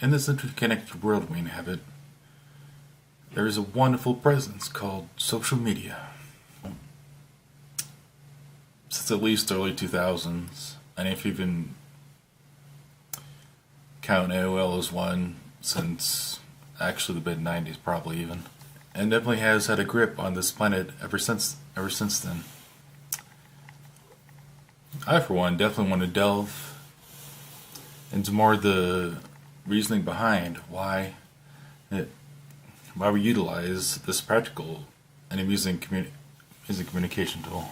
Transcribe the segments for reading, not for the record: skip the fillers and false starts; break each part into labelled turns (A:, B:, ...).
A: In this interconnected world we inhabit, there is a wonderful presence called social media. Since at least early 2000s, and if you even count AOL as one, since actually the mid-90s probably even, and definitely has had a grip on this planet ever since then. I, for one, definitely want to delve into more of the reasoning behind why we utilize this practical and amusing communication tool.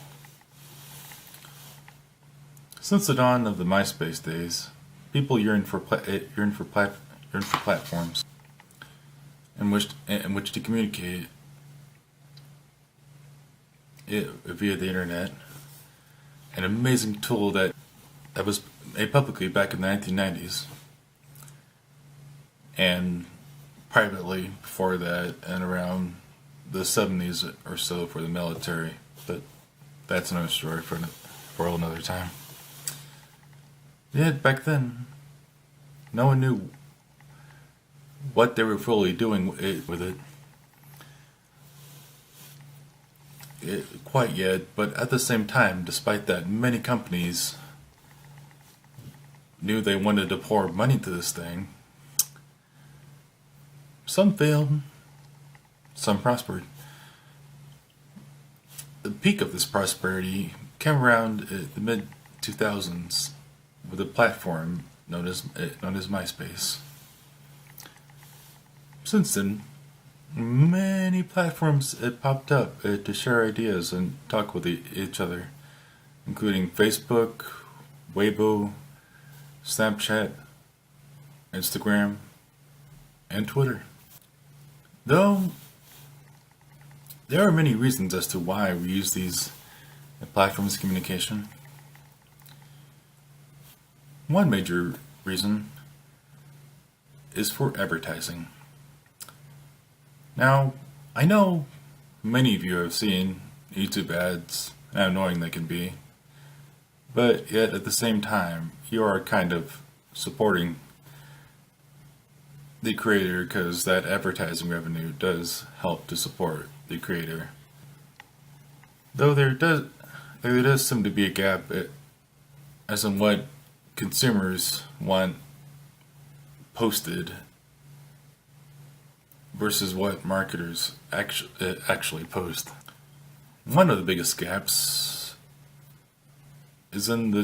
A: Since the dawn of the MySpace days, people yearn for platforms in which to communicate via the internet. An amazing tool that was made publicly back in the 1990s, and privately before that, and around the 70s or so for the military. But that's another story for another time. Yeah, back then, no one knew what they were fully doing with it quite yet, but at the same time, despite that, many companies knew they wanted to pour money into this thing. Some failed, some prospered. The peak of this prosperity came around the mid-2000s with a platform known as MySpace. Since then, many platforms popped up to share ideas and talk with each other, including Facebook, Weibo, Snapchat, Instagram, and Twitter. Though there are many reasons as to why we use these platforms of communication. One major reason is for advertising. Now, I know many of you have seen YouTube ads, and how annoying they can be, but yet at the same time, you are kind of supporting the creator because that advertising revenue does help to support the creator. Though there does seem to be a gap as in what consumers want posted versus what marketers actually post. One of the biggest gaps is in the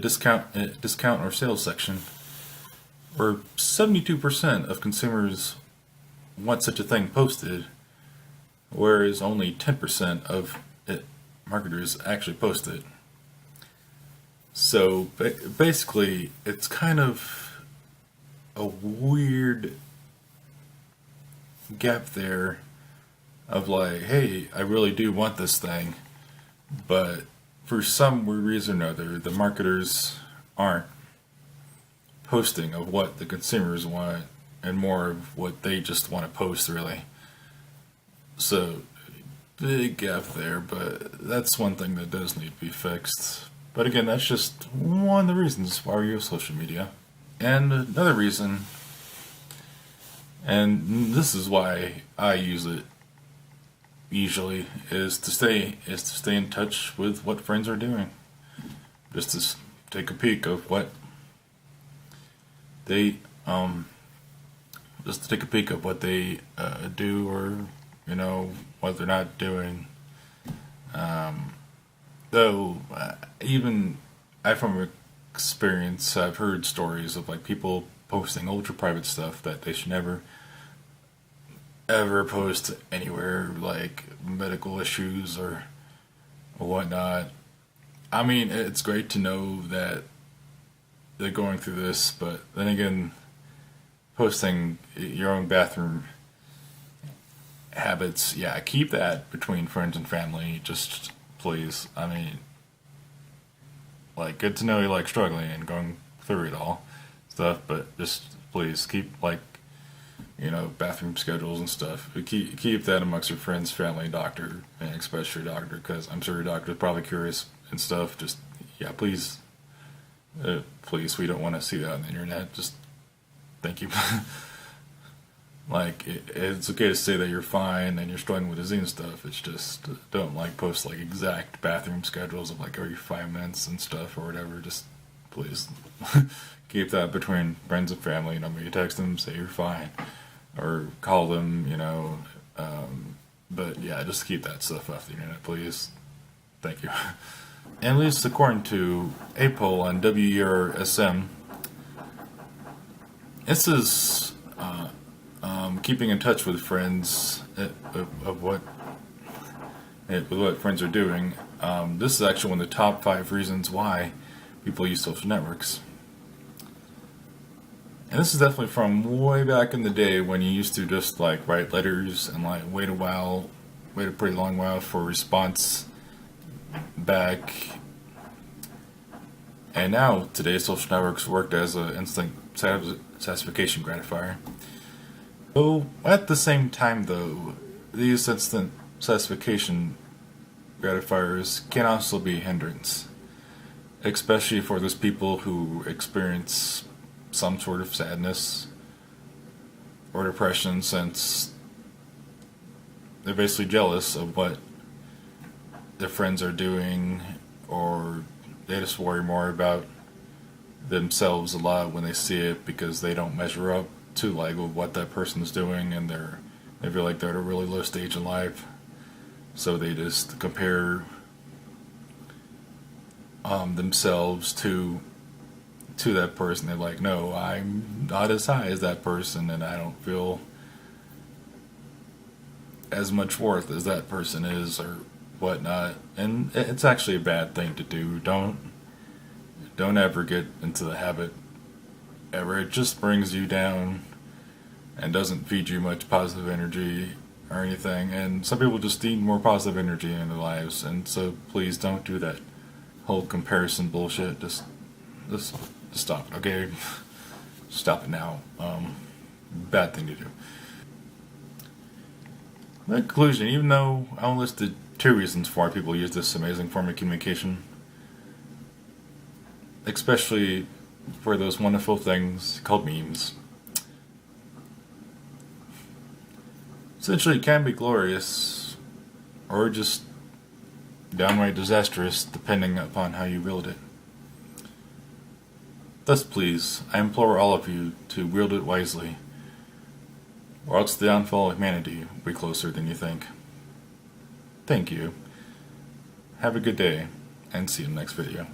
A: discount or sales section, where 72% of consumers want such a thing posted, whereas only 10% of marketers actually post it. So basically, it's kind of a weird gap there of like, hey, I really do want this thing, but for some weird reason or other, the marketers aren't posting of what the consumers want and more of what they just want to post, really. So, big gap there, but that's one thing that does need to be fixed. But again, that's just one of the reasons why we use social media. And another reason, and this is why I use it usually, is to stay in touch with what friends are doing. Just to take a peek of what they do, or what they're not doing. Though even from experience, I've heard stories of like people posting ultra private stuff that they should never ever post anywhere, like medical issues or whatnot. I mean, it's great to know that they're going through this, but then again, posting your own bathroom habits, yeah, keep that between friends and family, just please. I mean, like, good to know you're like struggling and going through it all stuff, but just please keep bathroom schedules and stuff. Keep that amongst your friends, family, doctor, and especially your doctor, because I'm sure your doctor is probably curious and stuff. Just, yeah, please, we don't want to see that on the internet. Just thank you. Like, it's okay to say that you're fine and you're struggling with disease and stuff. It's just, don't like post like exact bathroom schedules of like every 5 minutes and stuff or whatever. Just please keep that between friends and family. You know, maybe text them, say you're fine, or call them. You know, but yeah, just keep that stuff off the internet, please. Thank you. And at least according to APOL and WERSM, this is keeping in touch with friends of what with what friends are doing. This is actually one of the top 5 reasons why people use social networks. And this is definitely from way back in the day when you used to just like write letters and like wait a pretty long while for a response back. And now today social networks worked as an instant satisfaction gratifier. So at the same time though, these instant satisfaction gratifiers can also be a hindrance, especially for those people who experience some sort of sadness or depression, since they're basically jealous of what their friends are doing, or they just worry more about themselves a lot when they see it because they don't measure up to like what that person's doing, and they feel like they're at a really low stage in life, so they just compare themselves to that person. They're like, no, I'm not as high as that person, and I don't feel as much worth as that person is, or whatnot. And it's actually a bad thing to do. Don't ever get into the habit ever. It just brings you down and doesn't feed you much positive energy or anything. And some people just need more positive energy in their lives, and so please don't do that whole comparison bullshit. Just stop it, okay? Stop it now. Bad thing to do. In conclusion, even though I only listed 2 reasons why people use this amazing form of communication, especially for those wonderful things called memes, essentially it can be glorious or just downright disastrous depending upon how you wield it. Thus, please, I implore all of you to wield it wisely, or else the downfall of humanity will be closer than you think. Thank you. Have a good day, and see you in the next video.